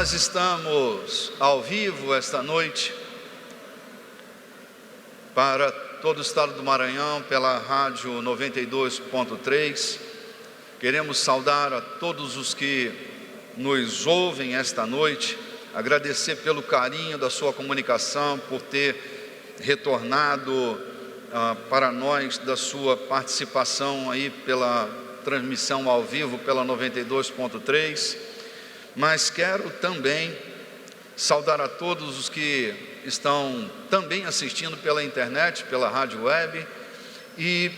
Nós estamos ao vivo esta noite para todo o estado do Maranhão pela rádio 92.3. Queremos saudar a todos os que nos ouvem esta noite, agradecer pelo carinho da sua comunicação, por ter retornado para nós da sua participação aí pela transmissão ao vivo pela 92.3. Mas quero também saudar a todos os que estão também assistindo pela internet, pela rádio web e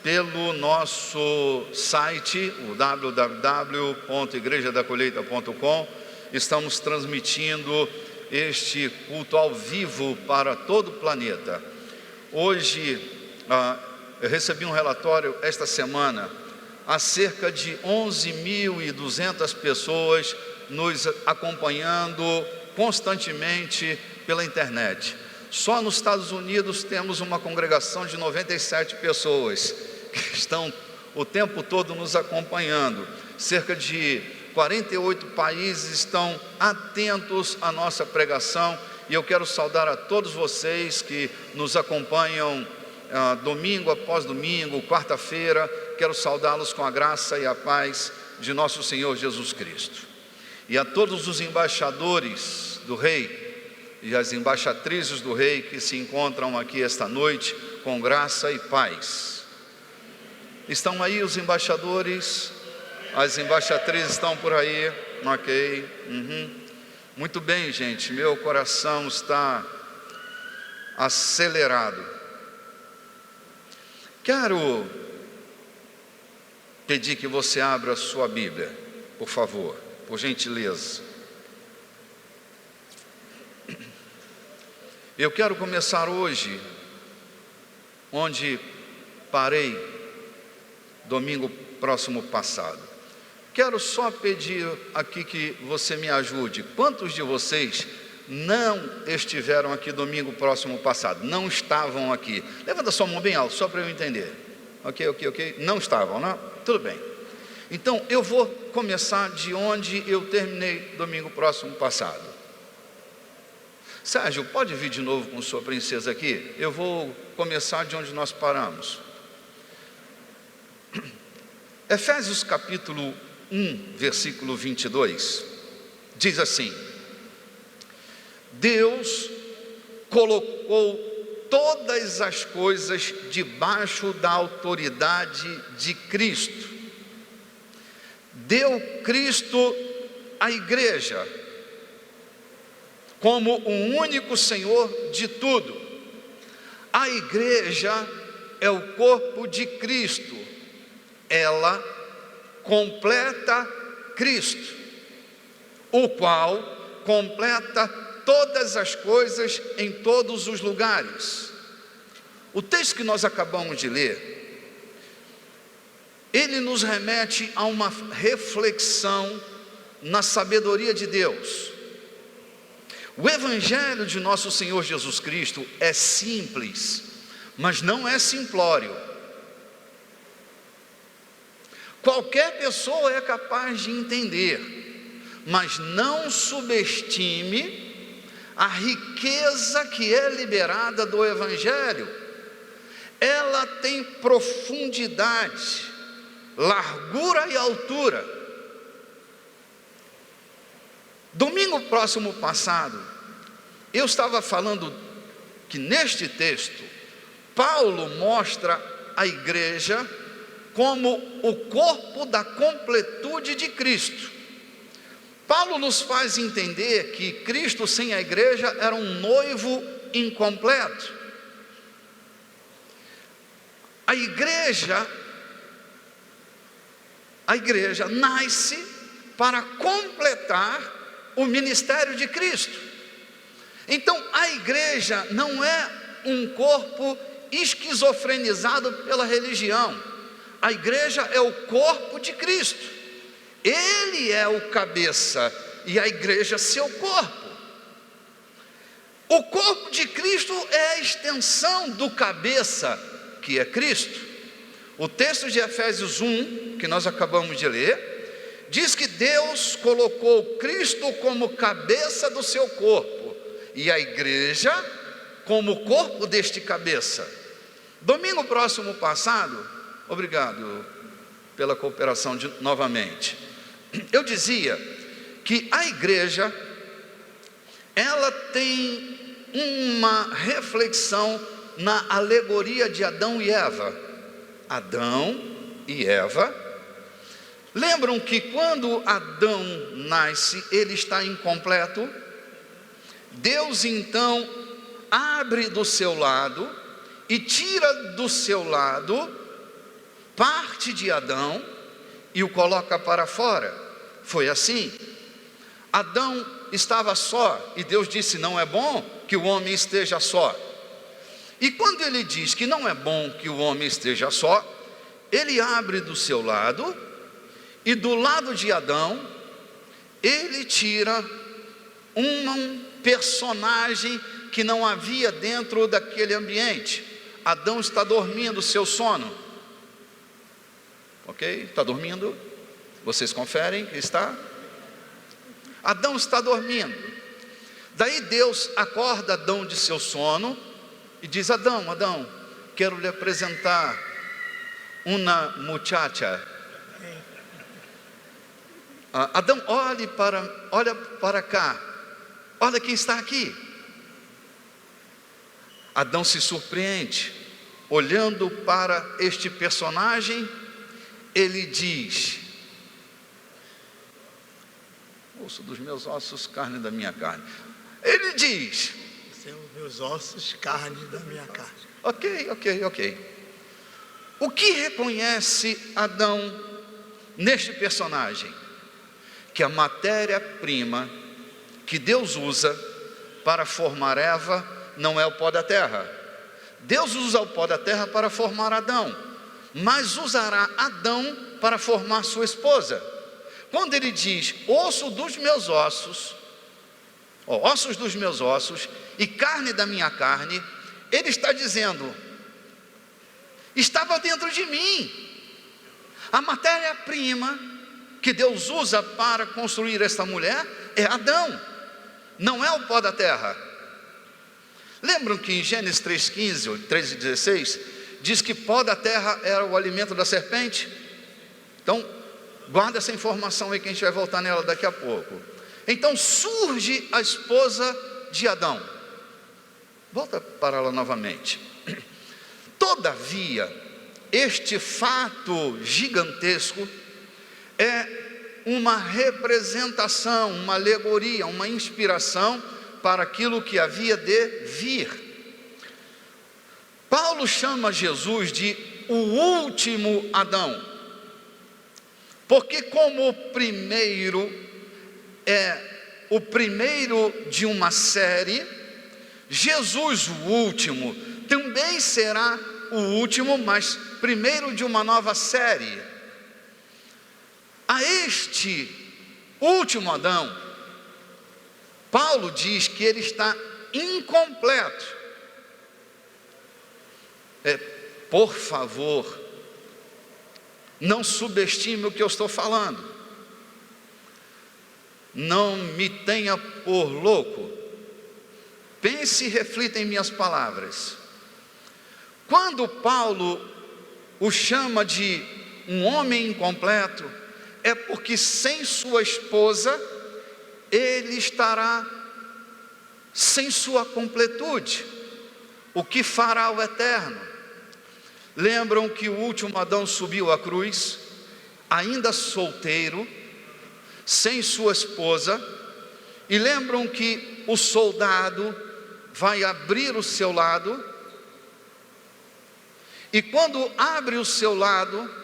pelo nosso site, o www.igrejadacolheita.com. Estamos transmitindo este culto ao vivo para todo o planeta. Hoje, eu recebi um relatório esta semana, há cerca de 11.200 pessoas nos acompanhando constantemente pela internet. Só nos Estados Unidos temos uma congregação de 97 pessoas que estão o tempo todo nos acompanhando. Cerca de 48 países estão atentos à nossa pregação, e eu quero saudar a todos vocês que nos acompanham domingo após domingo, quarta-feira. Quero saudá-los com a graça e a paz de nosso Senhor Jesus Cristo. E a todos os embaixadores do Rei e as embaixatrizes do Rei que se encontram aqui esta noite, com graça e paz. Estão aí os embaixadores? As embaixatrizes estão por aí? Ok. Muito bem, gente, meu coração está acelerado. Quero pedir que você abra a sua Bíblia, por favor, por gentileza. Eu quero começar hoje onde parei domingo próximo passado. Quero só pedir aqui que você me ajude. Quantos de vocês não estiveram aqui domingo próximo passado? Não estavam aqui? Levanta sua mão bem alto, só para eu entender. Ok. Não estavam, não? Tudo bem. Então, eu vou começar de onde eu terminei domingo próximo passado. Sérgio, pode vir de novo com sua princesa aqui? Eu vou começar de onde nós paramos. Efésios capítulo 1, versículo 22, diz assim: Deus colocou todas as coisas debaixo da autoridade de Cristo. Deu Cristo à igreja como o único Senhor de tudo. A igreja é o corpo de Cristo. Ela completa Cristo, o qual completa todas as coisas em todos os lugares. O texto que nós acabamos de ler, ele nos remete a uma reflexão na sabedoria de Deus. O Evangelho de nosso Senhor Jesus Cristo é simples, mas não é simplório. Qualquer pessoa é capaz de entender, mas não subestime a riqueza que é liberada do Evangelho. Ela tem profundidade, largura e altura. Domingo próximo passado, eu estava falando que neste texto, Paulo mostra a igreja como o corpo da completude de Cristo. Paulo nos faz entender que Cristo sem a igreja era um noivo incompleto. A igreja nasce para completar o ministério de Cristo. Então a igreja não é um corpo esquizofrenizado pela religião. A igreja é o corpo de Cristo. Ele é o cabeça e a igreja seu corpo. O corpo de Cristo é a extensão do cabeça, que é Cristo. O texto de Efésios 1, que nós acabamos de ler, diz que Deus colocou Cristo como cabeça do seu corpo e a igreja como corpo deste cabeça. Domingo próximo passado, obrigado pela cooperação novamente, eu dizia que a igreja, ela tem uma reflexão na alegoria de Adão e Eva. Adão e Eva, lembram que quando Adão nasce, ele está incompleto. Deus então abre do seu lado e tira do seu lado parte de Adão e o coloca para fora. Foi assim. Adão estava só e Deus disse: não é bom que o homem esteja só. E quando ele diz que não é bom que o homem esteja só, ele abre do seu lado e do lado de Adão ele tira um personagem que não havia dentro daquele ambiente. Adão está dormindo o seu sono, ok? Está dormindo? Vocês conferem que está? Adão está dormindo. Daí Deus acorda Adão de seu sono e diz: Adão, Adão, quero lhe apresentar uma muchacha. Adão, olha para cá, olha quem está aqui. Adão se surpreende, olhando para este personagem, ele diz: osso dos meus ossos, carne da minha carne. Ele diz: são os meus ossos, carne da minha carne. Ok. O que reconhece Adão neste personagem? Que a matéria-prima que Deus usa para formar Eva não é o pó da terra. Deus usa o pó da terra para formar Adão, mas usará Adão para formar sua esposa. Quando ele diz osso dos meus ossos, ossos dos meus ossos e carne da minha carne, ele está dizendo: estava dentro de mim. A matéria-prima que Deus usa para construir esta mulher é Adão, não é o pó da terra. Lembram que em Gênesis 3,15, 13,16, diz que pó da terra era o alimento da serpente? Então, guarda essa informação aí que a gente vai voltar nela daqui a pouco. Então surge a esposa de Adão. Volta para ela novamente. Todavia, este fato gigantesco é uma representação, uma alegoria, uma inspiração para aquilo que havia de vir. Paulo chama Jesus de o último Adão, porque como o primeiro é o primeiro de uma série, Jesus, o último, também será o último, mas primeiro de uma nova série. A este último Adão, Paulo diz que ele está incompleto. Por favor, não subestime o que eu estou falando. Não me tenha por louco. Pense e reflita em minhas palavras. Quando Paulo o chama de um homem incompleto, é porque sem sua esposa, ele estará sem sua completude. O que fará o Eterno? Lembram que o último Adão subiu à cruz, ainda solteiro, sem sua esposa, e lembram que o soldado vai abrir o seu lado, e quando abre o seu lado,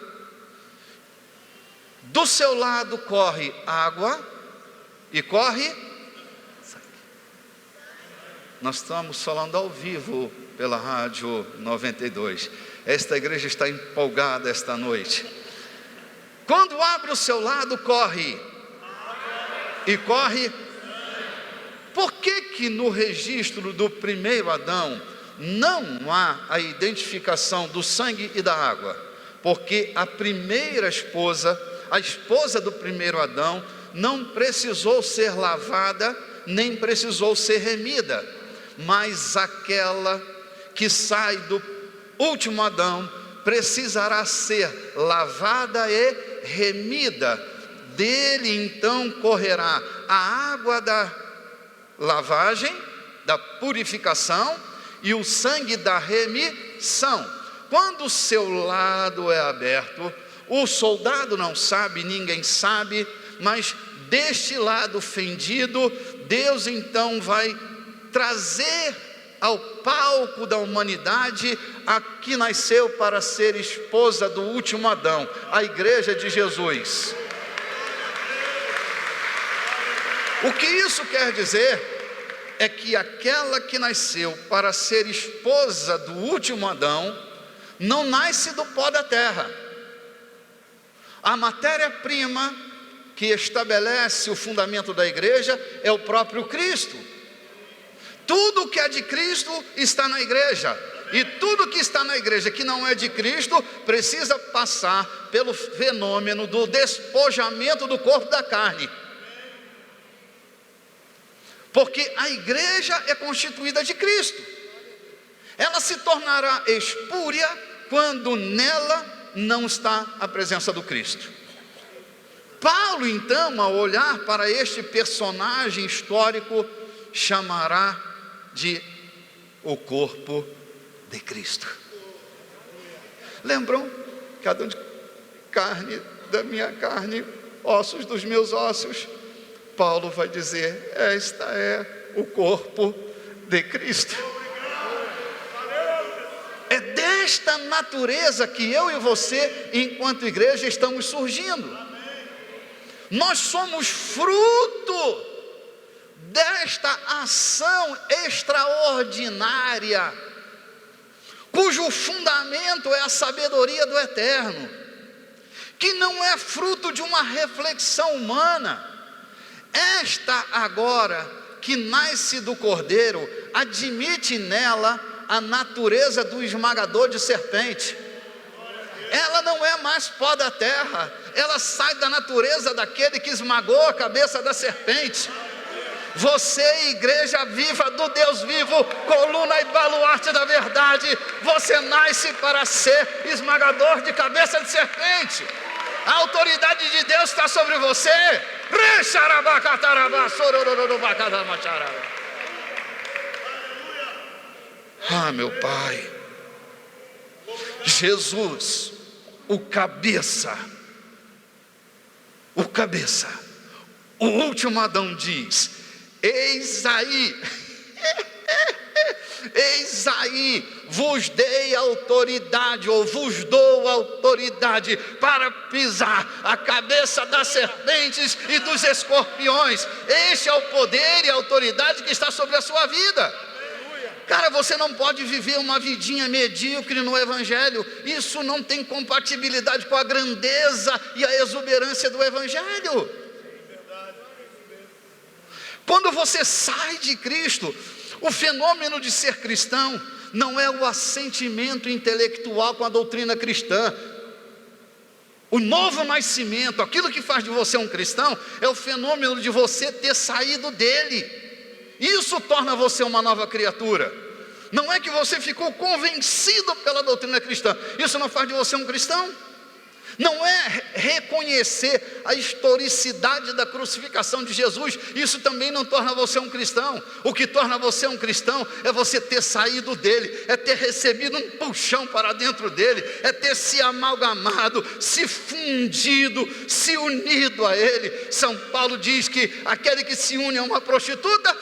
do seu lado corre água e corre sangue. Nós estamos falando ao vivo pela Rádio 92. Esta igreja está empolgada esta noite. Quando abre o seu lado, corre e corre. Por que no registro do primeiro Adão não há a identificação do sangue e da água? Porque a primeira esposa, a esposa do primeiro Adão, não precisou ser lavada, nem precisou ser remida, mas aquela que sai do último Adão precisará ser lavada e remida. Dele então correrá a água da lavagem, da purificação, e o sangue da remissão. Quando o seu lado é aberto, o soldado não sabe, ninguém sabe, mas deste lado fendido, Deus então vai trazer ao palco da humanidade a que nasceu para ser esposa do último Adão, a igreja de Jesus. O que isso quer dizer é que aquela que nasceu para ser esposa do último Adão não nasce do pó da terra. A matéria-prima que estabelece o fundamento da igreja é o próprio Cristo. Tudo que é de Cristo está na igreja, e tudo que está na igreja que não é de Cristo precisa passar pelo fenômeno do despojamento do corpo da carne. Porque a igreja é constituída de Cristo. Ela se tornará espúria quando nela não está a presença do Cristo. Paulo então, ao olhar para este personagem histórico, chamará de o corpo de Cristo. Lembram? Cada um de carne da minha carne, ossos dos meus ossos. Paulo vai dizer: esta é o corpo de Cristo. É desta natureza que eu e você, enquanto igreja, estamos surgindo. Nós somos fruto desta ação extraordinária, cujo fundamento é a sabedoria do Eterno, que não é fruto de uma reflexão humana. Esta agora, que nasce do Cordeiro, admite nela a natureza do esmagador de serpente. Ela não é mais pó da terra, ela sai da natureza daquele que esmagou a cabeça da serpente. Você, igreja viva do Deus vivo, coluna e baluarte da verdade, você nasce para ser esmagador de cabeça de serpente. A autoridade de Deus está sobre você. Ah, meu Pai, Jesus, o cabeça, o último Adão diz: eis aí, eis aí, vos dei autoridade, ou vos dou autoridade para pisar a cabeça das serpentes e dos escorpiões. Este é o poder e a autoridade que está sobre a sua vida. Cara, você não pode viver uma vidinha medíocre no Evangelho. Isso não tem compatibilidade com a grandeza e a exuberância do Evangelho. Quando você sai de Cristo, o fenômeno de ser cristão não é o assentimento intelectual com a doutrina cristã. O novo nascimento, aquilo que faz de você um cristão, é o fenômeno de você ter saído dele. Isso torna você uma nova criatura. Não é que você ficou convencido pela doutrina cristã. Isso não faz de você um cristão. Não é reconhecer a historicidade da crucificação de Jesus. Isso também não torna você um cristão. O que torna você um cristão é você ter saído dele, é ter recebido um puxão para dentro dele, é ter se amalgamado, se fundido, se unido a ele. São Paulo diz que aquele que se une a uma prostituta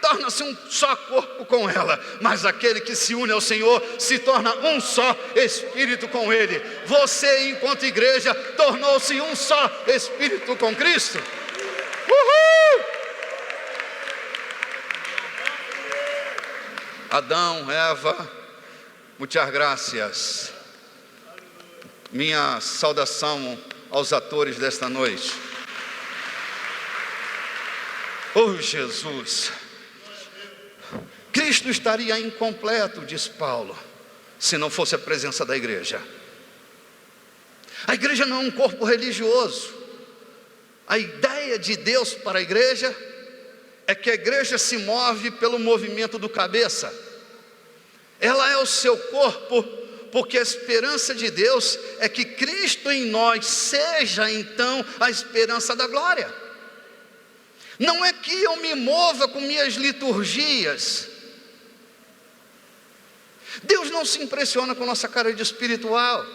torna-se um só corpo com ela, mas aquele que se une ao Senhor se torna um só espírito com Ele. Você, enquanto igreja, tornou-se um só espírito com Cristo. Uhul! Adão, Eva, muitas graças. Minha saudação aos atores desta noite. Oh Jesus! Cristo estaria incompleto, diz Paulo, se não fosse a presença da igreja. A igreja não é um corpo religioso. A ideia de Deus para a igreja é que a igreja se move pelo movimento do cabeça. Ela é o seu corpo, porque a esperança de Deus é que Cristo em nós seja então a esperança da glória. Não é que eu me mova com minhas liturgias. Deus não se impressiona com nossa cara de espiritual.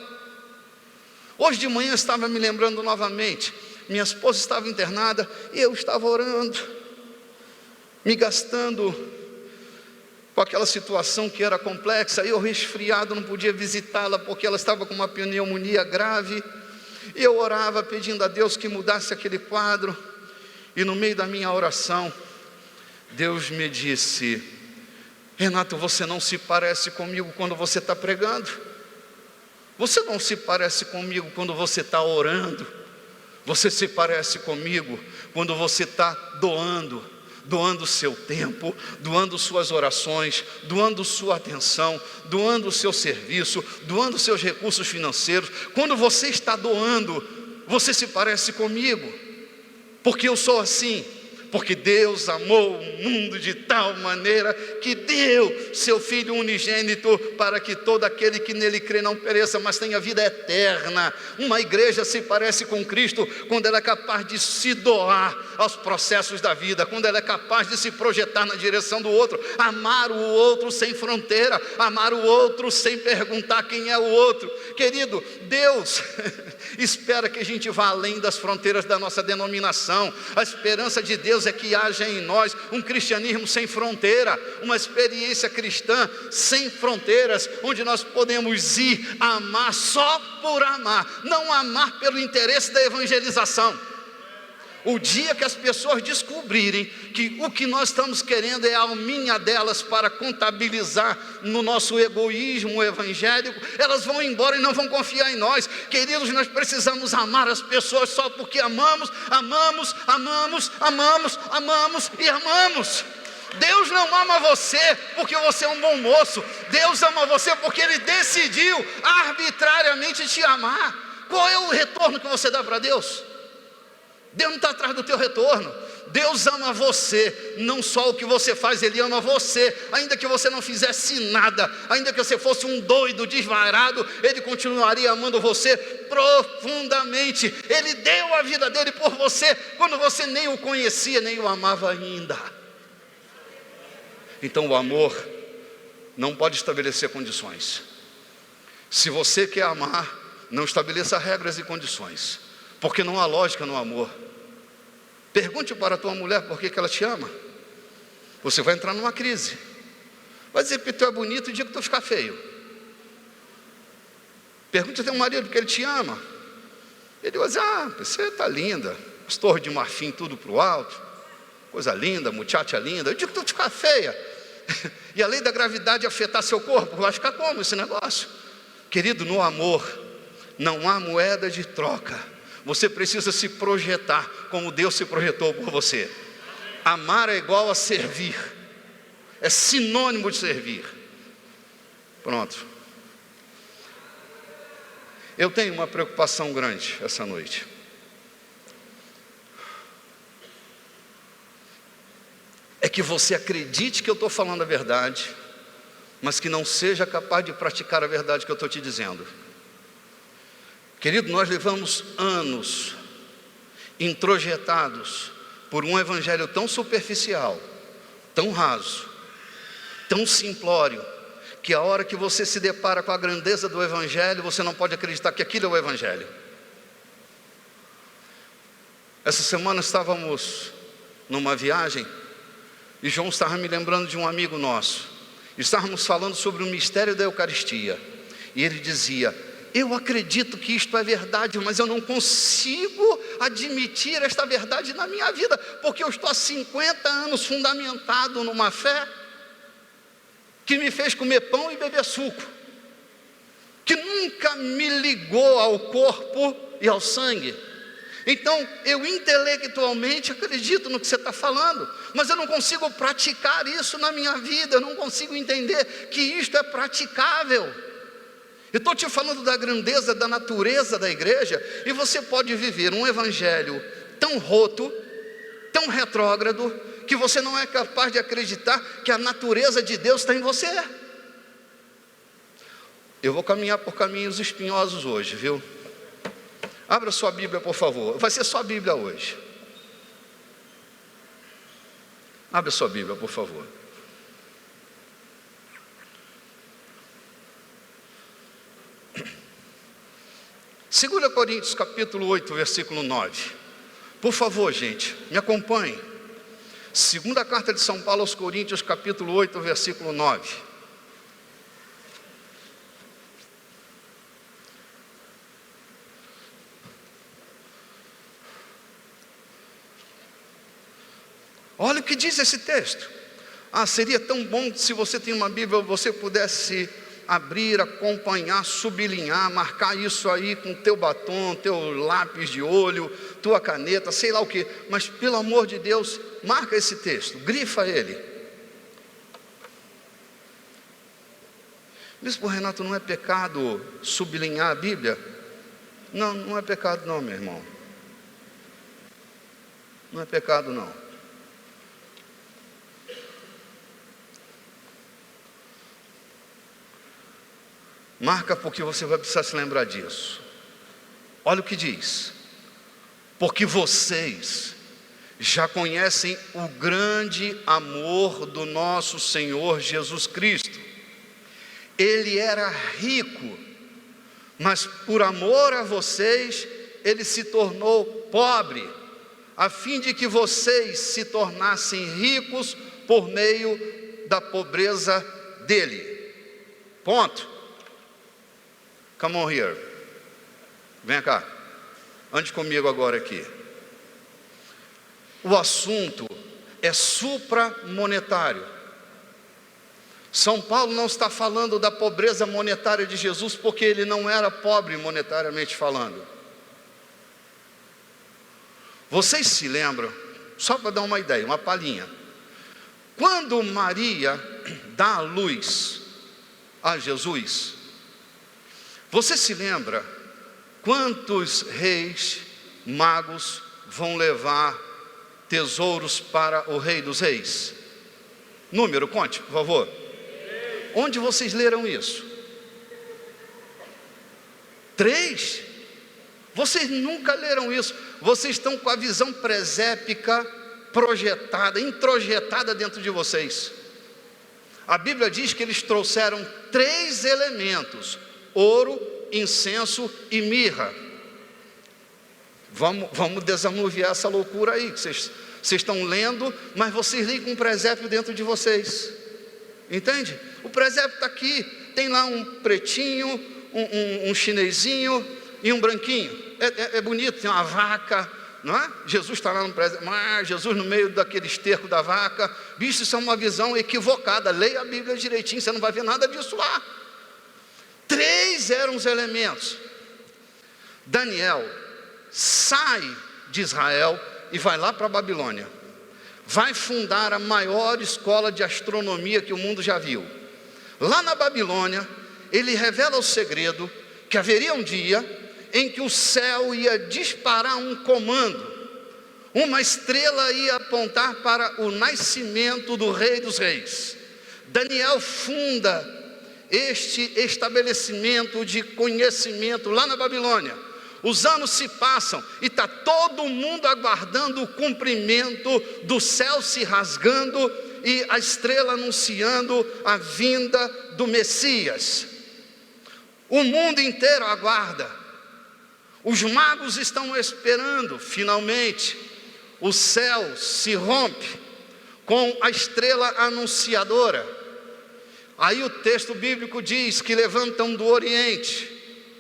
Hoje de manhã eu estava me lembrando novamente, minha esposa estava internada e eu estava orando, me gastando com aquela situação que era complexa. Eu resfriado, não podia visitá-la porque ela estava com uma pneumonia grave. E eu orava pedindo a Deus que mudasse aquele quadro. E no meio da minha oração, Deus me disse: Renato, você não se parece comigo quando você está pregando. Você não se parece comigo quando você está orando. Você se parece comigo quando você está doando o seu tempo, doando suas orações, doando sua atenção, doando o seu serviço, doando seus recursos financeiros. Quando você está doando, você se parece comigo, porque eu sou assim. Porque Deus amou o mundo de tal maneira que deu seu Filho unigênito para que todo aquele que nele crê não pereça, mas tenha vida eterna. Uma igreja se parece com Cristo quando ela é capaz de se doar aos processos da vida, quando ela é capaz de se projetar na direção do outro, amar o outro sem fronteira, amar o outro sem perguntar quem é o outro. Querido, Deus espera que a gente vá além das fronteiras da nossa denominação. A esperança de Deus é que haja em nós um cristianismo sem fronteira, uma experiência cristã sem fronteiras, onde nós podemos ir amar só por amar, não amar pelo interesse da evangelização. O dia que as pessoas descobrirem que o que nós estamos querendo é a alminha delas para contabilizar no nosso egoísmo evangélico, elas vão embora e não vão confiar em nós. Queridos, nós precisamos amar as pessoas só porque amamos, amamos, amamos, amamos, amamos e amamos. Deus não ama você porque você é um bom moço. Deus ama você porque Ele decidiu arbitrariamente te amar. Qual é o retorno que você dá para Deus? Deus não está atrás do teu retorno. Deus ama você, não só o que você faz, Ele ama você. Ainda que você não fizesse nada, ainda que você fosse um doido, desvairado, Ele continuaria amando você profundamente. Ele deu a vida dele por você, quando você nem o conhecia, nem o amava ainda. Então o amor não pode estabelecer condições. Se você quer amar, não estabeleça regras e condições, porque não há lógica no amor. Pergunte para a tua mulher por que ela te ama. Você vai entrar numa crise. Vai dizer que tu é bonito e dia que tu ficar feio. Pergunte ao teu marido porque ele te ama. Ele vai dizer: você está linda, as torres de marfim tudo para o alto, coisa linda, muchacha linda. Eu digo que tu ficar feia. E a lei da gravidade afetar seu corpo, vai ficar como esse negócio? Querido, no amor não há moeda de troca. Você precisa se projetar como Deus se projetou por você. Amar é igual a servir, é sinônimo de servir. Pronto. Eu tenho uma preocupação grande essa noite. É que você acredite que eu estou falando a verdade, mas que não seja capaz de praticar a verdade que eu estou te dizendo. Querido, nós levamos anos introjetados por um evangelho tão superficial, tão raso, tão simplório, que a hora que você se depara com a grandeza do evangelho, você não pode acreditar que aquilo é o evangelho. Essa semana estávamos numa viagem e João estava me lembrando de um amigo nosso. Estávamos falando sobre o mistério da Eucaristia e ele dizia: eu acredito que isto é verdade, mas eu não consigo admitir esta verdade na minha vida, porque eu estou há 50 anos fundamentado numa fé que me fez comer pão e beber suco, que nunca me ligou ao corpo e ao sangue. Então eu intelectualmente acredito no que você está falando, mas eu não consigo praticar isso na minha vida, eu não consigo entender que isto é praticável. Eu estou te falando da grandeza, da natureza da igreja, e você pode viver um evangelho tão roto, tão retrógrado, que você não é capaz de acreditar que a natureza de Deus está em você. Eu vou caminhar por caminhos espinhosos hoje, viu? Abra sua Bíblia, por favor. Vai ser só a Bíblia hoje. Abra sua Bíblia, por favor. Segunda Coríntios capítulo 8, versículo 9. Por favor, gente, me acompanhe. Segunda carta de São Paulo aos Coríntios, capítulo 8, versículo 9. Olha o que diz esse texto. Seria tão bom se você tem uma Bíblia, você pudesse abrir, acompanhar, sublinhar, marcar isso aí com teu batom, teu lápis de olho, tua caneta, sei lá o que. Mas pelo amor de Deus, marca esse texto, grifa ele. Bispo Renato, não é pecado sublinhar a Bíblia? Não, não é pecado não, meu irmão. Não é pecado não. Marca, porque você vai precisar se lembrar disso. Olha o que diz: porque vocês já conhecem o grande amor do nosso Senhor Jesus Cristo. Ele era rico, mas por amor a vocês, ele se tornou pobre, a fim de que vocês se tornassem ricos por meio da pobreza dele. Ponto. Come on here. Vem cá. Ande comigo agora aqui. O assunto é supramonetário. São Paulo não está falando da pobreza monetária de Jesus, porque ele não era pobre monetariamente falando. Vocês se lembram, só para dar uma ideia, uma palhinha, quando Maria dá a luz a Jesus, você se lembra quantos reis, magos vão levar tesouros para o Rei dos Reis? Número, conte, por favor. Onde vocês leram isso? 3? Vocês nunca leram isso. Vocês estão com a visão presépica projetada, introjetada dentro de vocês. A Bíblia diz que eles trouxeram 3 elementos: ouro, incenso e mirra. Vamos desanuviar essa loucura aí, que vocês estão lendo, mas vocês leem com um presépio dentro de vocês. Entende? O presépio está aqui, tem lá um pretinho, um chinesinho e um branquinho. É bonito, tem uma vaca, não é? Jesus está lá no presépio, mas Jesus no meio daquele esterco da vaca. Bicho, isso é uma visão equivocada. Leia a Bíblia direitinho, você não vai ver nada disso lá. 3 eram os elementos. Daniel sai de Israel e vai lá para a Babilônia. Vai fundar a maior escola de astronomia que o mundo já viu. Lá na Babilônia, ele revela o segredo que haveria um dia em que o céu ia disparar um comando. Uma estrela ia apontar para o nascimento do Rei dos Reis. Daniel funda este estabelecimento de conhecimento lá na Babilônia. Os anos se passam e está todo mundo aguardando o cumprimento do céu se rasgando e a estrela anunciando a vinda do Messias. O mundo inteiro aguarda. Os magos estão esperando. Finalmente o céu se rompe com a estrela anunciadora. Aí o texto bíblico diz que levantam do Oriente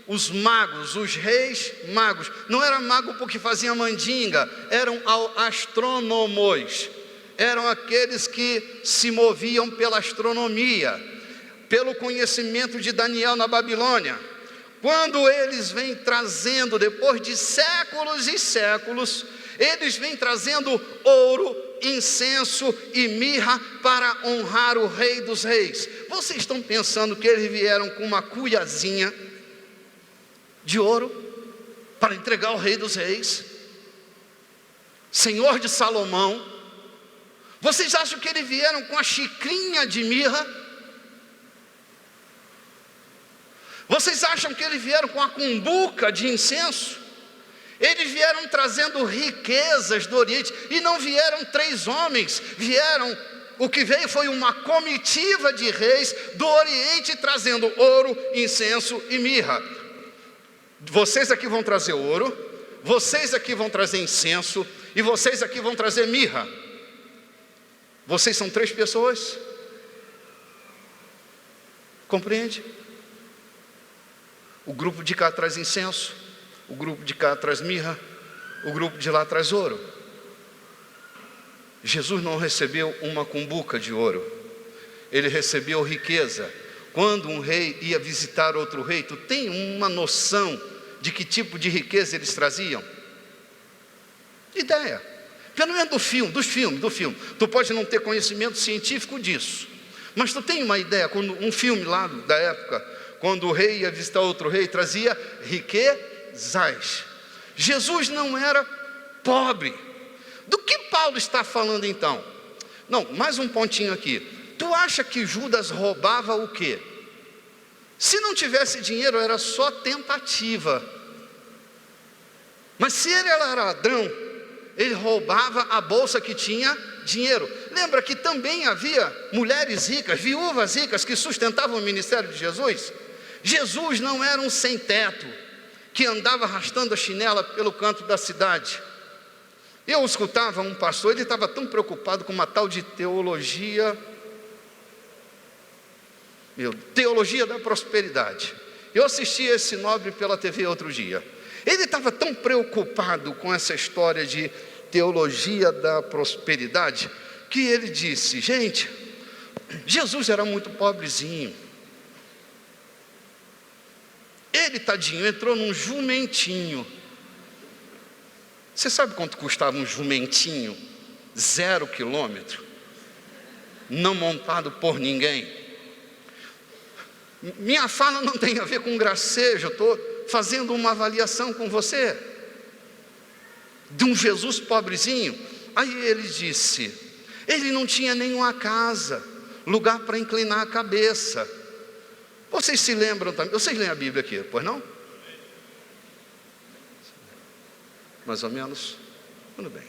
os magos, os reis magos. Não era mago porque faziam mandinga, eram astrônomos. Eram aqueles que se moviam pela astronomia, pelo conhecimento de Daniel na Babilônia. Quando eles vêm trazendo, depois de séculos e séculos, eles vêm trazendo ouro, incenso e mirra para honrar o Rei dos Reis. Vocês estão pensando que eles vieram com uma cuiazinha de ouro para entregar ao Rei dos Reis, Senhor de Salomão? Vocês acham que eles vieram com a xicrinha de mirra? Vocês acham que eles vieram com a cumbuca de incenso? Eles vieram trazendo riquezas do Oriente, e não vieram 3 homens, o que veio foi uma comitiva de reis do Oriente, trazendo ouro, incenso e mirra. Vocês aqui vão trazer ouro, vocês aqui vão trazer incenso, e vocês aqui vão trazer mirra. Vocês são 3 pessoas? Compreende? O grupo de cá traz incenso, o grupo de cá traz mirra, o grupo de lá traz ouro. Jesus não recebeu uma cumbuca de ouro, ele recebeu riqueza. Quando um rei ia visitar outro rei, tu tem uma noção de que tipo de riqueza eles traziam? Ideia, pelo menos do filme. Tu pode não ter conhecimento científico disso, mas tu tem uma ideia. Quando um filme lá da época, quando o rei ia visitar outro rei, trazia riquezas. Jesus não era pobre. Do que Paulo está falando então? Não, mais um pontinho aqui. Tu acha que Judas roubava o quê? Se não tivesse dinheiro, era só tentativa. Mas se ele era ladrão, ele roubava a bolsa que tinha dinheiro. Lembra que também havia mulheres ricas, viúvas ricas, que sustentavam o ministério de Jesus? Jesus não era um sem-teto, que andava arrastando a chinela pelo canto da cidade. Eu escutava um pastor, ele estava tão preocupado com uma tal de teologia da prosperidade. Eu assisti esse nobre pela TV outro dia. Ele estava tão preocupado com essa história de teologia da prosperidade, que ele disse: gente, Jesus era muito pobrezinho. Ele, tadinho, entrou num jumentinho. Você sabe quanto custava um jumentinho? 0 quilômetro, não montado por ninguém. Minha fala não tem a ver com gracejo, eu estou fazendo uma avaliação com você, de um Jesus pobrezinho. Aí ele disse, ele não tinha nenhuma casa, lugar para inclinar a cabeça. Vocês se lembram também, vocês leem a Bíblia aqui, pois não? Mais ou menos? Tudo bem.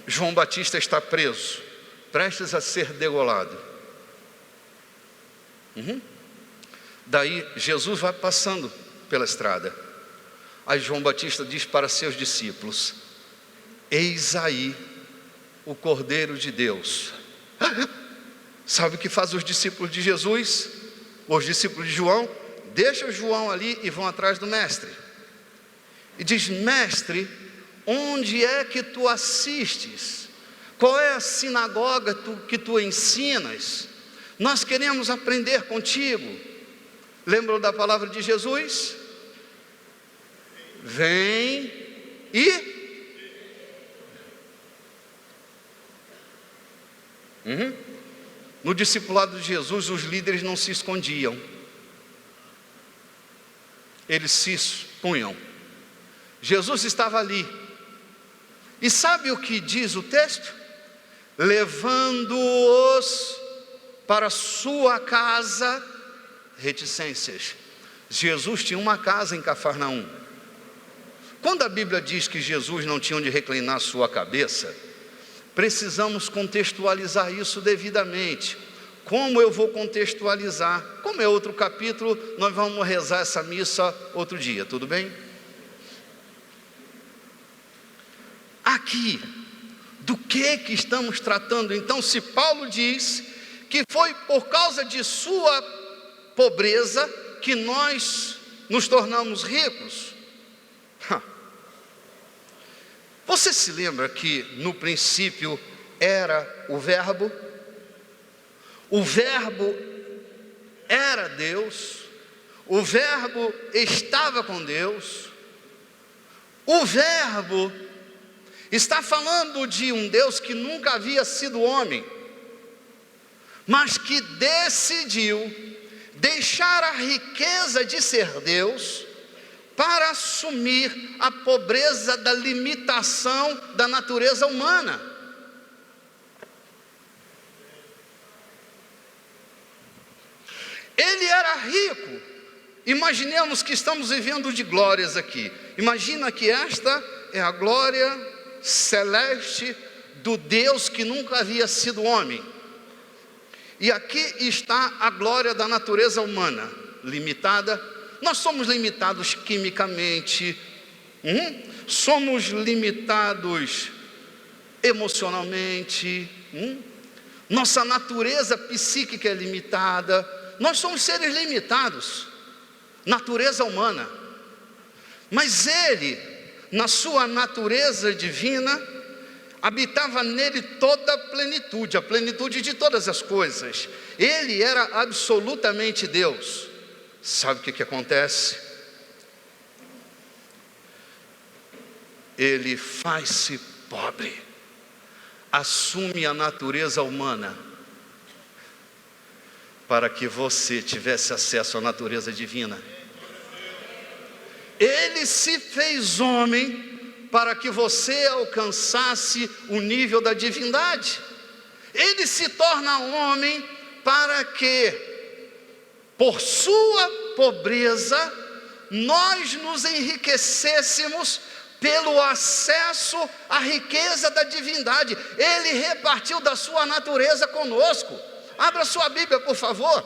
João Batista está preso, prestes a ser degolado. Daí Jesus vai passando pela estrada. Aí João Batista diz para seus discípulos: eis aí o Cordeiro de Deus. Sabe o que faz os discípulos de Jesus? Os discípulos de João deixam João ali e vão atrás do mestre. E diz: mestre, onde é que tu assistes? Qual é a sinagoga que tu ensinas? Nós queremos aprender contigo. Lembram da palavra de Jesus? Vem e... No discipulado de Jesus, os líderes não se escondiam, eles se expunham. Jesus estava ali, e sabe o que diz o texto? Levando-os para sua casa, reticências. Jesus tinha uma casa em Cafarnaum. Quando a Bíblia diz que Jesus não tinha onde reclinar sua cabeça, precisamos contextualizar isso devidamente. Como eu vou contextualizar? Como é outro capítulo, nós vamos rezar essa missa outro dia, tudo bem? Aqui, do que estamos tratando? Então, se Paulo diz que foi por causa de sua pobreza que nós nos tornamos ricos, você se lembra que no princípio era o Verbo era Deus, o Verbo estava com Deus, o Verbo Está falando de um Deus que nunca havia sido homem, mas que decidiu deixar a riqueza de ser Deus para assumir a pobreza da limitação da natureza humana. Ele era rico. Imaginemos que estamos vivendo de glórias aqui. Imagina que esta é a glória celeste do Deus que nunca havia sido homem. E aqui está a glória da natureza humana, limitada. Nós somos limitados quimicamente, somos limitados emocionalmente, nossa natureza psíquica é limitada. Nós somos seres limitados, natureza humana. Mas Ele, na sua natureza divina, habitava nele toda a plenitude de todas as coisas. Ele era absolutamente Deus. Sabe o que acontece? Ele faz-se pobre, assume a natureza humana, para que você tivesse acesso à natureza divina. Ele se fez homem para que você alcançasse o nível da divindade. Ele se torna homem para que, por sua pobreza, nós nos enriquecêssemos pelo acesso à riqueza da divindade. Ele repartiu da sua natureza conosco. Abra sua Bíblia, por favor.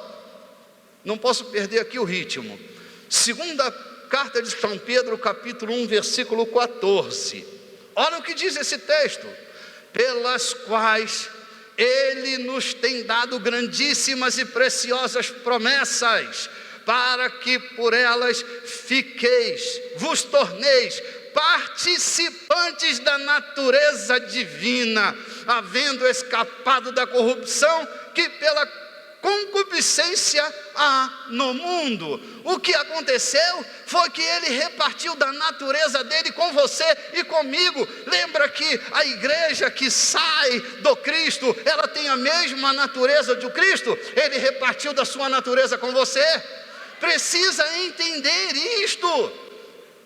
Não posso perder aqui o ritmo. Segunda carta de São Pedro, capítulo 1, versículo 14. Olha o que diz esse texto: pelas quais Ele nos tem dado grandíssimas e preciosas promessas, para que por elas vos torneis participantes da natureza divina, havendo escapado da corrupção que pela concupiscência há no mundo. O que aconteceu foi que Ele repartiu da natureza dele com você e comigo. Lembra que a igreja que sai do Cristo, ela tem a mesma natureza do Cristo? Ele repartiu da sua natureza com você. Precisa entender isto.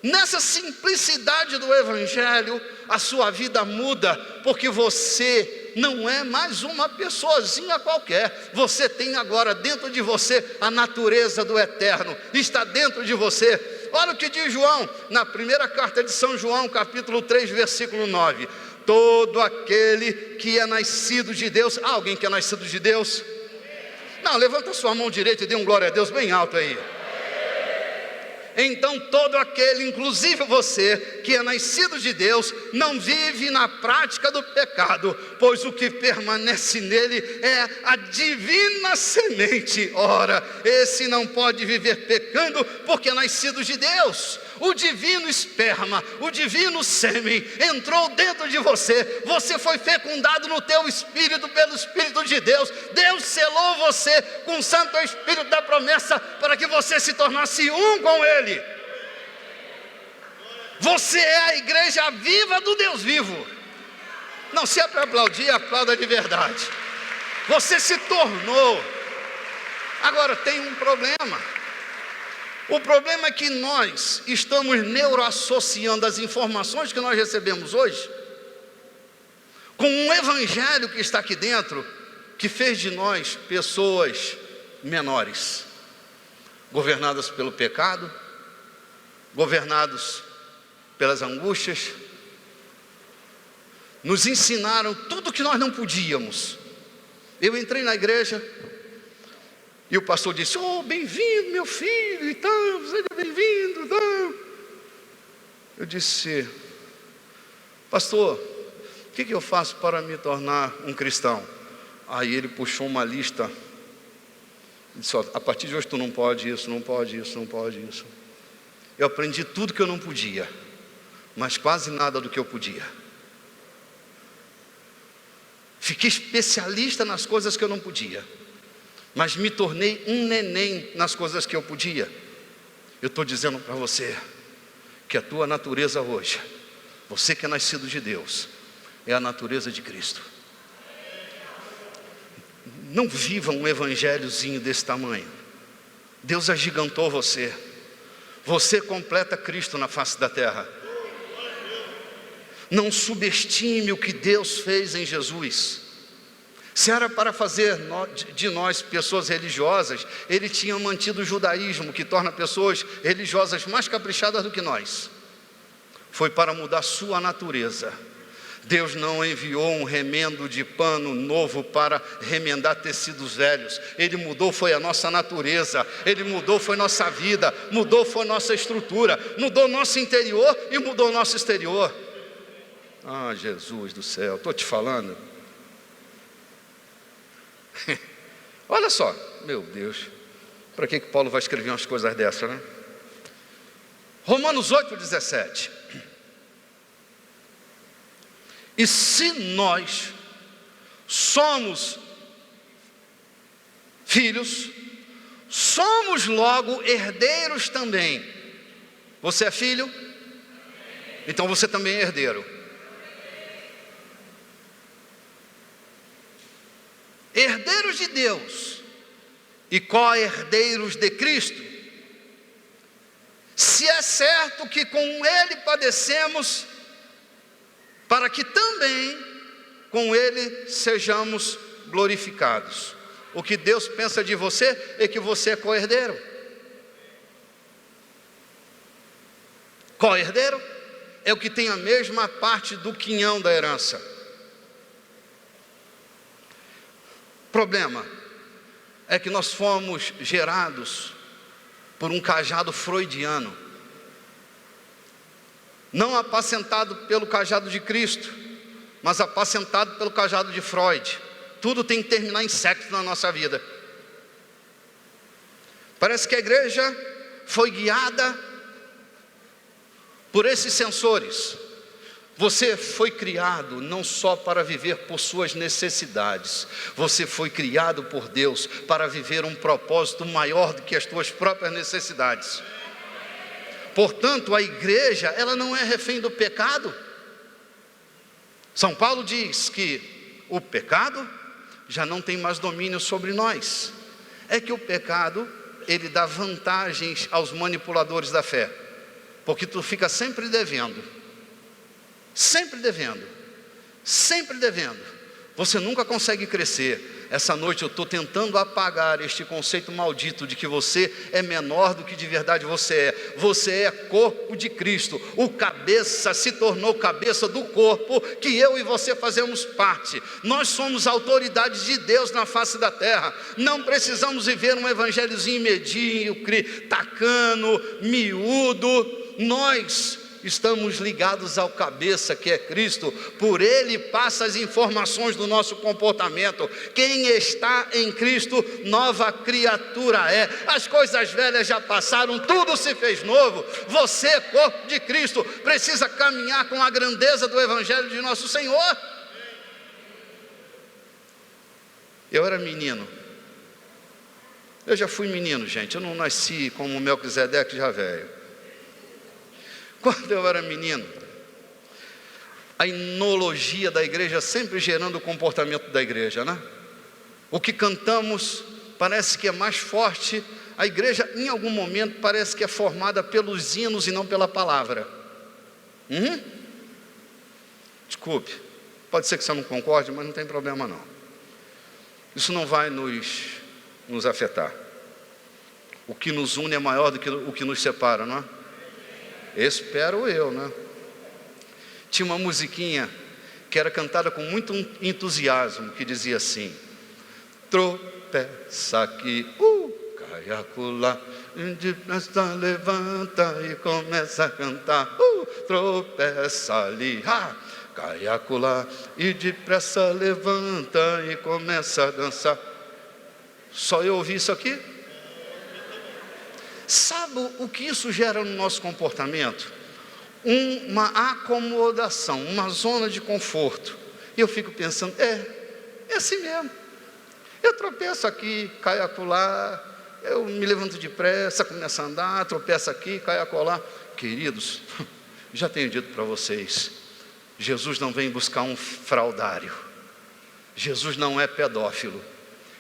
Nessa simplicidade do Evangelho, a sua vida muda, porque você não é mais uma pessoazinha qualquer. Você tem agora dentro de você a natureza do eterno, está dentro de você. Olha o que diz João, na primeira carta de São João, capítulo 3, versículo 9: todo aquele que é nascido de Deus. Há alguém que é nascido de Deus? Não, levanta sua mão direita e dê um glória a Deus bem alto aí. Então todo aquele, inclusive você, que é nascido de Deus, não vive na prática do pecado, pois o que permanece nele é a divina semente. Ora, esse não pode viver pecando, porque é nascido de Deus. O divino esperma, o divino sêmen entrou dentro de você. Você foi fecundado no teu espírito pelo Espírito de Deus. Deus selou você com o Santo Espírito da promessa, para que você se tornasse um com Ele. Você é a igreja viva do Deus vivo. Não, se é para aplaudir, aplauda de verdade. Você se tornou. Agora tem um problema. O problema é que nós estamos neuroassociando as informações que nós recebemos hoje com um evangelho que está aqui dentro, que fez de nós pessoas menores, governadas pelo pecado, governados pelas angústias. Nos ensinaram tudo o que nós não podíamos. Eu entrei na igreja e o pastor disse: oh, bem-vindo meu filho e tal, seja bem-vindo e tal. Eu disse: pastor, o que eu faço para me tornar um cristão? Aí ele puxou uma lista e disse: a partir de hoje tu não pode isso, não pode isso, não pode isso. Eu aprendi tudo que eu não podia, mas quase nada do que eu podia. Fiquei especialista nas coisas que eu não podia, mas me tornei um neném nas coisas que eu podia. Eu estou dizendo para você que a tua natureza hoje, Você que é nascido de Deus, é a natureza de Cristo. Não viva um evangelhozinho desse tamanho. Deus agigantou você. Você completa Cristo na face da terra. Não subestime o que Deus fez em Jesus. Se era para fazer de nós pessoas religiosas, Ele tinha mantido o judaísmo, que torna pessoas religiosas mais caprichadas do que nós. Foi para mudar sua natureza. Deus não enviou um remendo de pano novo para remendar tecidos velhos. Ele mudou foi a nossa natureza. Ele mudou foi nossa vida. Mudou foi nossa estrutura. Mudou nosso interior e mudou nosso exterior. Ah, Jesus do céu, estou te falando. Olha só, meu Deus, para que Paulo vai escrever umas coisas dessas, né? Romanos 8,17. E se nós somos filhos, somos logo herdeiros também. Você é filho? Então você também é herdeiro. Herdeiros de Deus e co-herdeiros de Cristo, se é certo que com Ele padecemos, para que também com Ele sejamos glorificados. O que Deus pensa de você é que você é co-herdeiro. Co-herdeiro é o que tem a mesma parte do quinhão da herança. Problema é que nós fomos gerados por um cajado freudiano, não apacentado pelo cajado de Cristo, mas apacentado pelo cajado de Freud. Tudo tem que terminar em sexo na nossa vida. Parece que a igreja foi guiada por esses sensores. Você foi criado não só para viver por suas necessidades, você foi criado por Deus para viver um propósito maior do que as tuas próprias necessidades. Portanto, a igreja, ela não é refém do pecado. São Paulo diz que o pecado já não tem mais domínio sobre nós. É que o pecado, ele dá vantagens aos manipuladores da fé, porque tu fica sempre devendo. Sempre devendo, sempre devendo. Você nunca consegue crescer. Essa noite eu estou tentando apagar este conceito maldito de que você é menor do que de verdade você é. Você é corpo de Cristo. O cabeça se tornou cabeça do corpo que eu e você fazemos parte. Nós somos autoridades de Deus na face da terra. Não precisamos viver um evangelhozinho medíocre, tacano, miúdo. Nós estamos ligados ao cabeça que é Cristo. Por Ele passa as informações do nosso comportamento. Quem está em Cristo, nova criatura é. As coisas velhas já passaram, tudo se fez novo. Você, corpo de Cristo, precisa caminhar com a grandeza do Evangelho de nosso Senhor. Eu era menino. Eu já fui menino, gente. Eu não nasci como Melquisedeque já velho. Quando eu era menino, a enologia da igreja sempre gerando o comportamento da igreja, né? O que cantamos parece que é mais forte. A igreja, em algum momento, parece que é formada pelos hinos e não pela palavra. Desculpe, pode ser que você não concorde, mas não tem problema não. Isso não vai nos afetar. O que nos une é maior do que o que nos separa, não é? Espero eu, né? Tinha uma musiquinha que era cantada com muito entusiasmo, que dizia assim: tropeça aqui, cai acolá, depressa levanta e começa a cantar, tropeça ali, cai acolá, e depressa levanta e começa a dançar. Só eu ouvi isso aqui? Sabe o que isso gera no nosso comportamento? Uma acomodação, uma zona de conforto. E eu fico pensando, é assim mesmo. Eu tropeço aqui, caio acolá, eu me levanto depressa, começo a andar, tropeço aqui, caio acolá. Queridos, já tenho dito para vocês, Jesus não vem buscar um fraudário. Jesus não é pedófilo.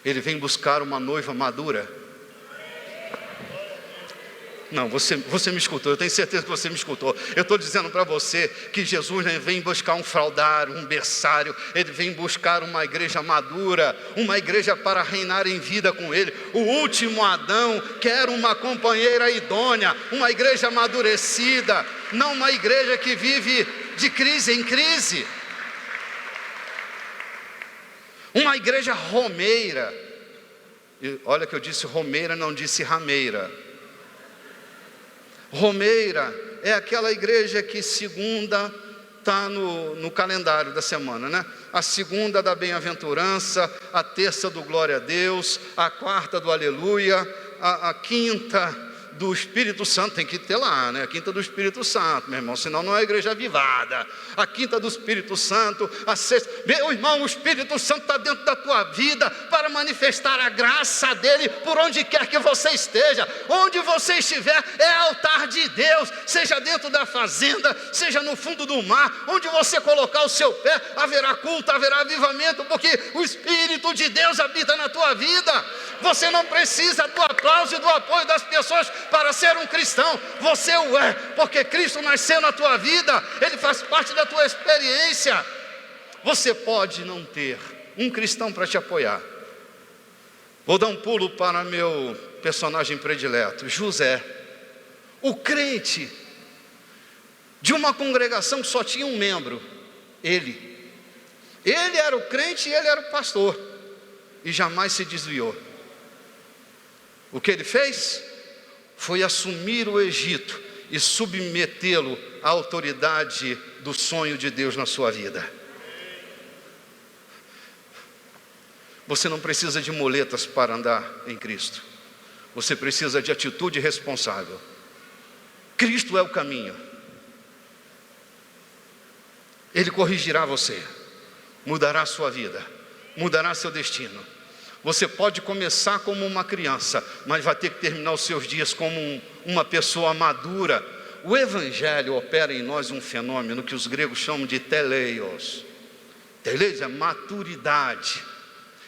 Ele vem buscar uma noiva madura. Não, você me escutou, eu tenho certeza que você me escutou. Eu estou dizendo para você que Jesus não vem buscar um fraudário, um berçário. Ele vem buscar uma igreja madura, uma igreja para reinar em vida com Ele. O último Adão quer uma companheira idônea, uma igreja amadurecida, não uma igreja que vive de crise em crise. Uma igreja romeira. E olha que eu disse romeira, não disse rameira. Romeira é aquela igreja que segunda está no calendário da semana, né? A segunda da bem-aventurança, a terça do glória a Deus, a quarta do aleluia, a quinta do Espírito Santo, tem que ter lá, né? A quinta do Espírito Santo, meu irmão, senão não é igreja avivada. A quinta do Espírito Santo, a sexta. Meu irmão, o Espírito Santo está dentro da tua vida para manifestar a graça dele por onde quer que você esteja. Onde você estiver é altar de Deus, seja dentro da fazenda, seja no fundo do mar, onde você colocar o seu pé, haverá culto, haverá avivamento, porque o Espírito de Deus habita na tua vida. Você não precisa do aplauso e do apoio das pessoas para ser um cristão. Você o é, porque Cristo nasceu na tua vida. Ele faz parte da tua experiência. Você pode não ter um cristão para te apoiar. Vou dar um pulo para meu personagem predileto, José, o crente de uma congregação que só tinha um membro, ele era o crente e ele era o pastor, e jamais se desviou. O que ele fez? Foi assumir o Egito e submetê-lo à autoridade do sonho de Deus na sua vida. Você não precisa de muletas para andar em Cristo. Você precisa de atitude responsável. Cristo é o caminho. Ele corrigirá você, mudará a sua vida, mudará seu destino. Você pode começar como uma criança, mas vai ter que terminar os seus dias como uma pessoa madura. O Evangelho opera em nós um fenômeno que os gregos chamam de teleios. Teleios é maturidade,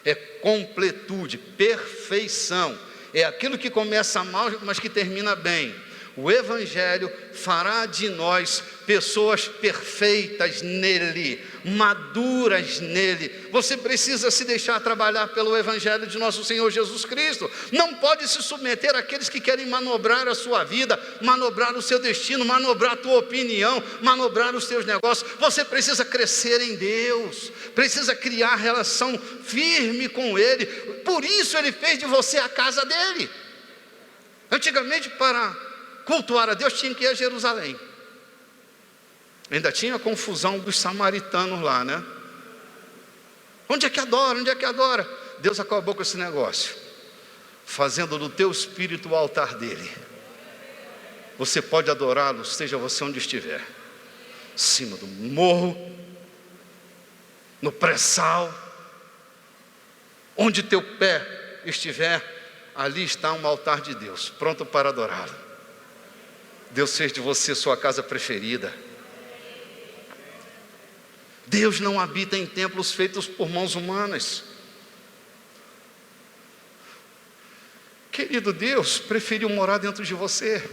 é completude, perfeição. É aquilo que começa mal, mas que termina bem. O Evangelho fará de nós pessoas perfeitas nele, maduras nele. Você precisa se deixar trabalhar pelo Evangelho de nosso Senhor Jesus Cristo. Não pode se submeter àqueles que querem manobrar a sua vida, manobrar o seu destino, manobrar a tua opinião, manobrar os teus negócios. Você precisa crescer em Deus, precisa criar relação firme com Ele. Por isso Ele fez de você a casa dele. Antigamente, para cultuar a Deus, tinha que ir a Jerusalém. Ainda tinha a confusão dos samaritanos lá, né? Onde é que adora? Onde é que adora? Deus acabou com esse negócio, fazendo do teu espírito o altar dele. Você pode adorá-lo, seja você onde estiver, em cima do morro, no pré-sal, onde teu pé estiver, ali está um altar de Deus, pronto para adorá-lo. Deus fez de você sua casa preferida. Deus não habita em templos feitos por mãos humanas. Querido, Deus preferiu morar dentro de você.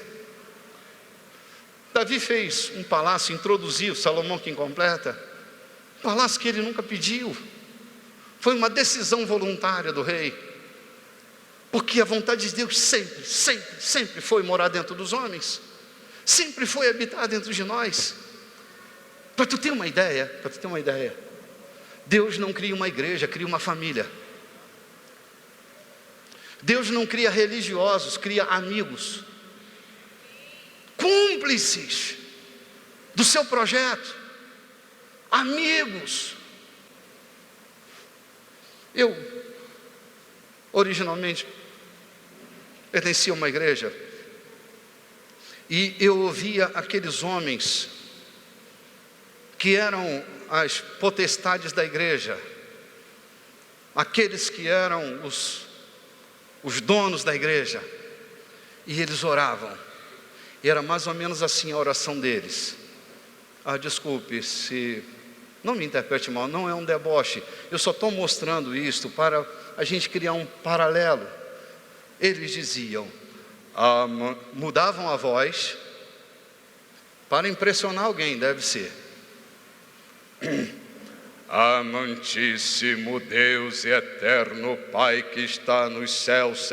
Davi fez um palácio, introduziu, Salomão que completa, um palácio que ele nunca pediu. Foi uma decisão voluntária do rei, porque a vontade de Deus sempre foi morar dentro dos homens, sempre foi habitar dentro de nós. Para tu ter uma ideia, Deus não cria uma igreja, cria uma família. Deus não cria religiosos, cria amigos, cúmplices do seu projeto, amigos. Eu, originalmente, pertencia a uma igreja, e eu ouvia aqueles homens que eram as potestades da igreja, aqueles que eram os donos da igreja, e eles oravam, e era mais ou menos assim a oração deles: Desculpe se... Não me interprete mal, não é um deboche. Eu só estou mostrando isto para a gente criar um paralelo. Eles diziam, mudavam a voz para impressionar alguém, deve ser. Amantíssimo Deus e eterno Pai que está nos céus,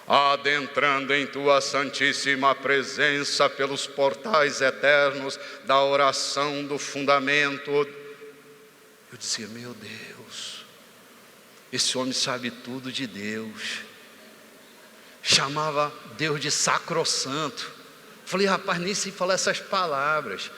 adentrando em tua santíssima presença pelos portais eternos da oração do fundamento. Eu dizia, meu Deus, esse homem sabe tudo de Deus. Chamava Deus de sacrossanto. Falei, rapaz, nem sei falar essas palavras.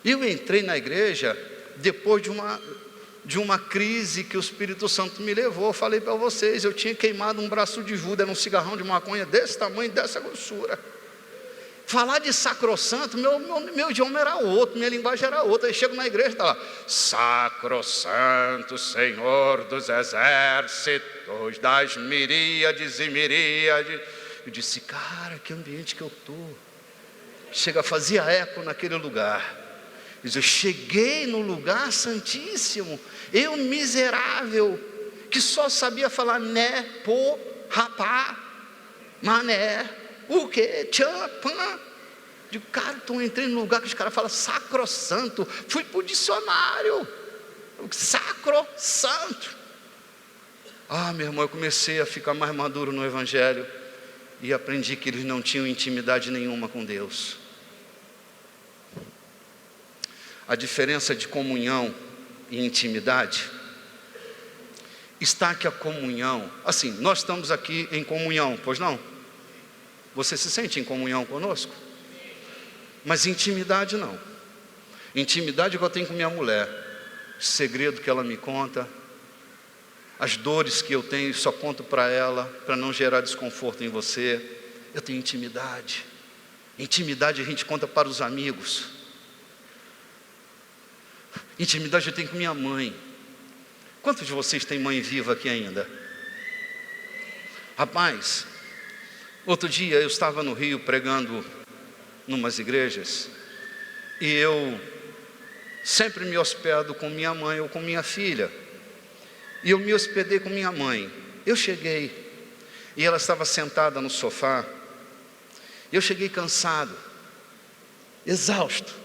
Eu entrei na igreja depois de uma crise que o Espírito Santo me levou. Eu falei para vocês, eu tinha queimado um braço de Judas, era um cigarrão de maconha desse tamanho, dessa grossura. Falar de sacrossanto, meu idioma era outro, minha linguagem era outra. Aí chego na igreja, está lá, sacrossanto, Senhor dos exércitos, das miríades e miríades. Eu disse, cara, que ambiente que eu estou. Chega, fazia eco naquele lugar. Eu cheguei no lugar santíssimo, eu miserável, que só sabia falar né, pô, rapá, mané, o quê, tchan, pã. Digo, cara, então entrei no lugar que os caras falam sacrossanto, fui para o dicionário, sacrossanto. Meu irmão, eu comecei a ficar mais maduro no Evangelho e aprendi que eles não tinham intimidade nenhuma com Deus. A diferença de comunhão e intimidade está que a comunhão, assim, nós estamos aqui em comunhão, pois não? Você se sente em comunhão conosco? Mas intimidade não. Intimidade que eu tenho com minha mulher, o segredo que ela me conta, as dores que eu tenho, só conto para ela, para não gerar desconforto em você. Eu tenho intimidade. Intimidade a gente conta para os amigos. Intimidade eu tenho com minha mãe. Quantos de vocês têm mãe viva aqui ainda? Rapaz, outro dia eu estava no Rio pregando numas igrejas, e eu sempre me hospedo com minha mãe ou com minha filha, e eu me hospedei com minha mãe. Eu cheguei, e ela estava sentada no sofá, eu cheguei cansado, exausto,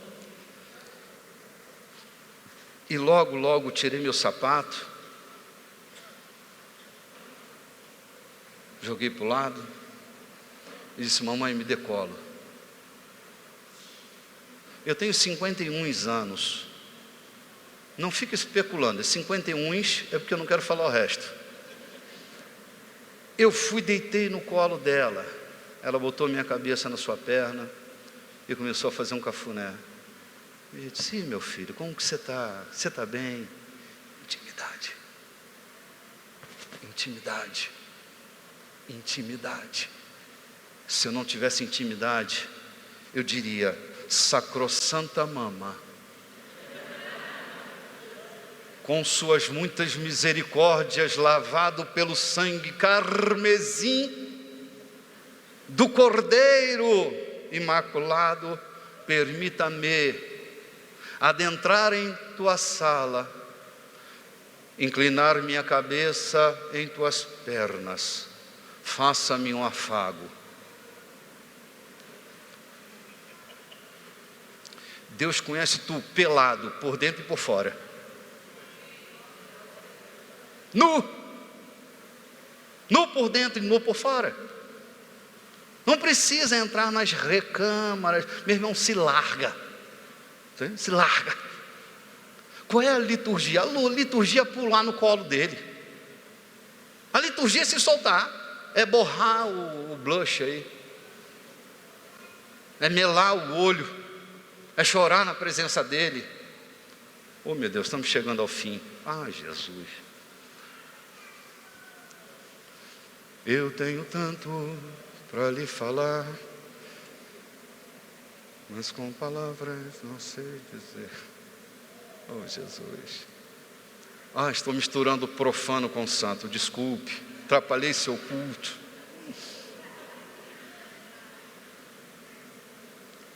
e logo tirei meu sapato, joguei para o lado, e disse, mamãe, me dê colo. Eu tenho 51 anos, não fica especulando, 51 é porque eu não quero falar o resto. Eu fui, deitei no colo dela, ela botou minha cabeça na sua perna, e começou a fazer um cafuné. Eu disse, meu filho, como que você está? Você está bem? Intimidade. Se eu não tivesse intimidade, eu diria, sacrossanta mama, com suas muitas misericórdias, lavado pelo sangue carmesim do Cordeiro Imaculado, permita-me adentrar em tua sala, inclinar minha cabeça em tuas pernas, faça-me um afago. Deus conhece tu pelado, por dentro e por fora, nu por dentro e nu por fora. Não precisa entrar nas recâmaras, meu irmão, se larga. Se larga. Qual é a liturgia? A liturgia é pular no colo dele. A liturgia é se soltar, é borrar o blush aí, é melar o olho, é chorar na presença dele. Oh meu Deus, estamos chegando ao fim. Jesus, eu tenho tanto para lhe falar, mas com palavras não sei dizer. Oh Jesus, estou misturando o profano com o santo, desculpe, atrapalhei seu culto.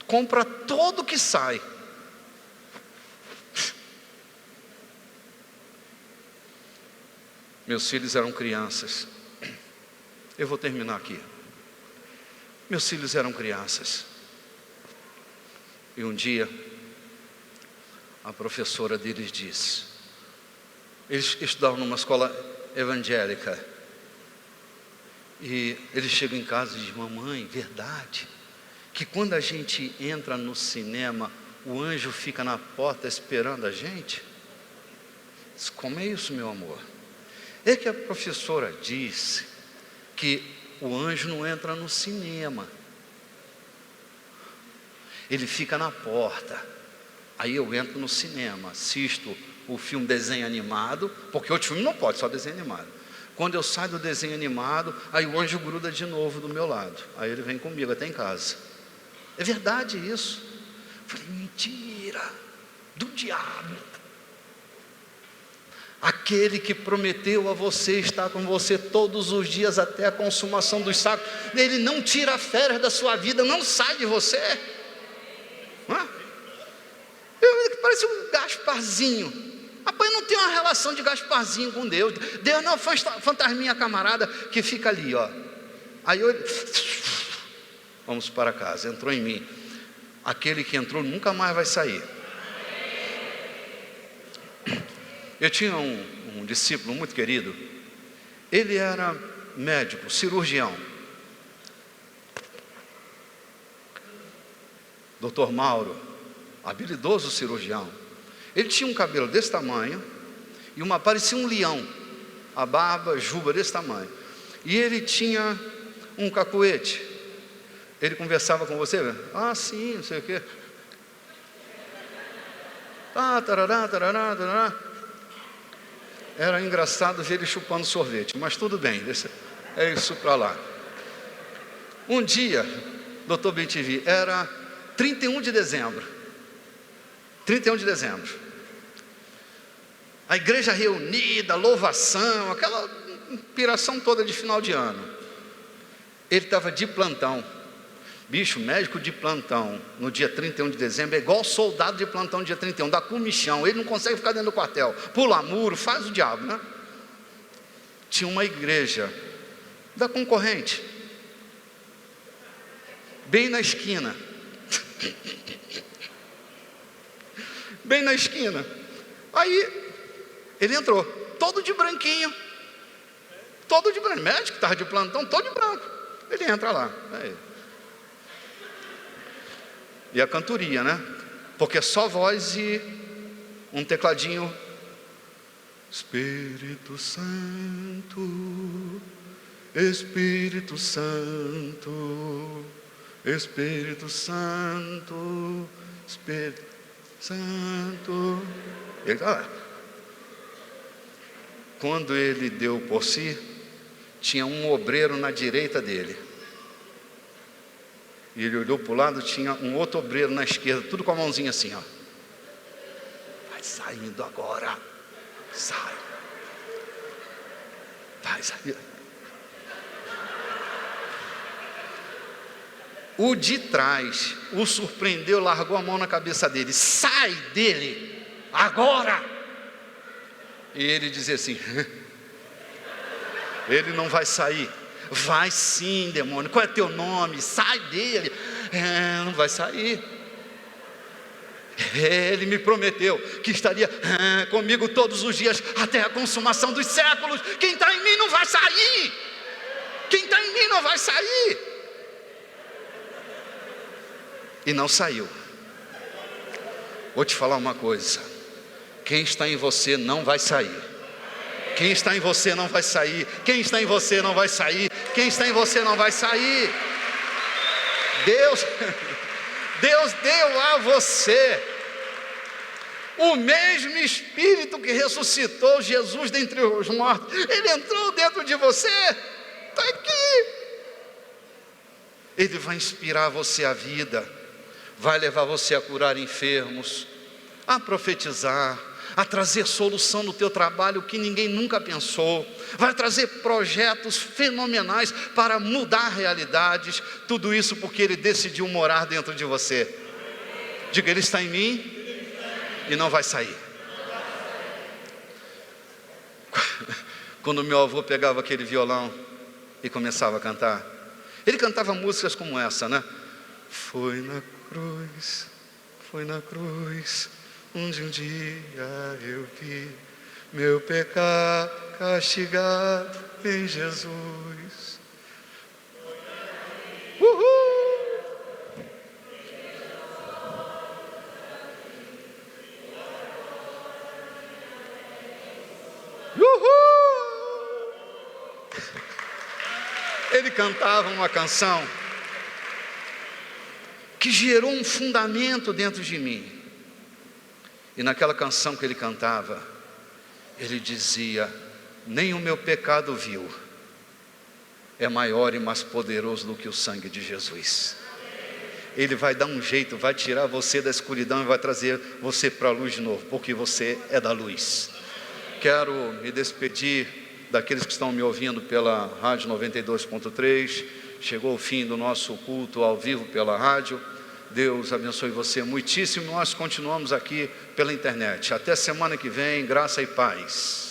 compra todo que sai. Meus filhos eram crianças. Eu vou terminar aqui. Meus filhos eram crianças. E um dia, a professora deles disse, eles estudavam numa escola evangélica, e eles chegam em casa e dizem: mamãe, verdade, que quando a gente entra no cinema, o anjo fica na porta esperando a gente? Disse: como é isso, meu amor? É que a professora disse que o anjo não entra no cinema, ele fica na porta. Aí eu entro no cinema, assisto o filme desenho animado, porque outro filme não pode, só desenho animado. Quando eu saio do desenho animado, aí o anjo gruda de novo do meu lado. Aí ele vem comigo até em casa. É verdade isso. Eu falei: mentira, do diabo. Aquele que prometeu a você estar com você todos os dias até a consumação dos séculos, ele não tira férias da sua vida, não sai de você. Parece um Gasparzinho. Rapaz, não tem uma relação de Gasparzinho com Deus. Deus não é uma fantasminha camarada que fica ali, ó. Aí eu, vamos para casa, entrou em mim. Aquele que entrou nunca mais vai sair. Eu tinha um discípulo muito querido. Ele era médico, cirurgião. Dr. Mauro, habilidoso cirurgião. Ele tinha um cabelo desse tamanho e parecia um leão, a barba, juba desse tamanho. E ele tinha um cacuete. Ele conversava com você: ah, sim, não sei o quê. Ah, tarará, tarará, tarará. Era engraçado ver ele chupando sorvete, mas tudo bem, é isso para lá. Um dia, Dr. BTV, era 31 de dezembro. 31 de dezembro. A igreja reunida, louvação, aquela inspiração toda de final de ano. Ele estava de plantão. Bicho, médico de plantão no dia 31 de dezembro é igual soldado de plantão no dia 31, dá comichão, ele não consegue ficar dentro do quartel, pula muro, faz o diabo, né? Tinha uma igreja da concorrente, bem na esquina. Bem na esquina. Aí ele entrou, todo de branquinho, médico, estava de plantão, todo de branco. Ele entra lá. Aí. E a cantoria, né? Porque só voz e um tecladinho. Espírito Santo, Espírito Santo, Espírito Santo, Espírito Santo. Ele está lá. Quando ele deu por si, tinha um obreiro na direita dele. E ele olhou para o lado, tinha um outro obreiro na esquerda, tudo com a mãozinha assim, ó. Vai saindo agora. Sai. Vai sair. O de trás o surpreendeu, largou a mão na cabeça dele. Sai dele, agora! E ele dizia assim: ele não vai sair. Vai sim, demônio, qual é teu nome? Sai dele. Não vai sair. Ele me prometeu que estaria comigo todos os dias até a consumação dos séculos. Quem está em mim não vai sair. Quem está em mim não vai sair. E não saiu. Vou te falar uma coisa: quem está em você não vai sair. Quem está em você não vai sair. Quem está em você não vai sair. Quem está em você não vai sair. Deus deu a você o mesmo Espírito que ressuscitou Jesus dentre os mortos. Ele entrou dentro de você. Está aqui. Ele vai inspirar você a vida, vai levar você a curar enfermos, a profetizar, a trazer solução no teu trabalho que ninguém nunca pensou, vai trazer projetos fenomenais para mudar realidades, tudo isso porque Ele decidiu morar dentro de você. Diga, Ele está em mim e não vai sair. Quando meu avô pegava aquele violão e começava a cantar, ele cantava músicas como essa, né? Foi na cruz, onde um dia eu vi meu pecado castigado em Jesus. Ele cantava uma canção que gerou um fundamento dentro de mim. E naquela canção que ele cantava, ele dizia: nem o meu pecado vil é maior e mais poderoso do que o sangue de Jesus. Ele vai dar um jeito, vai tirar você da escuridão e vai trazer você para a luz de novo, porque você é da luz. Quero me despedir daqueles que estão me ouvindo pela Rádio 92.3. Chegou o fim do nosso culto ao vivo pela rádio. Deus abençoe você muitíssimo. Nós continuamos aqui pela internet. Até semana que vem, graça e paz.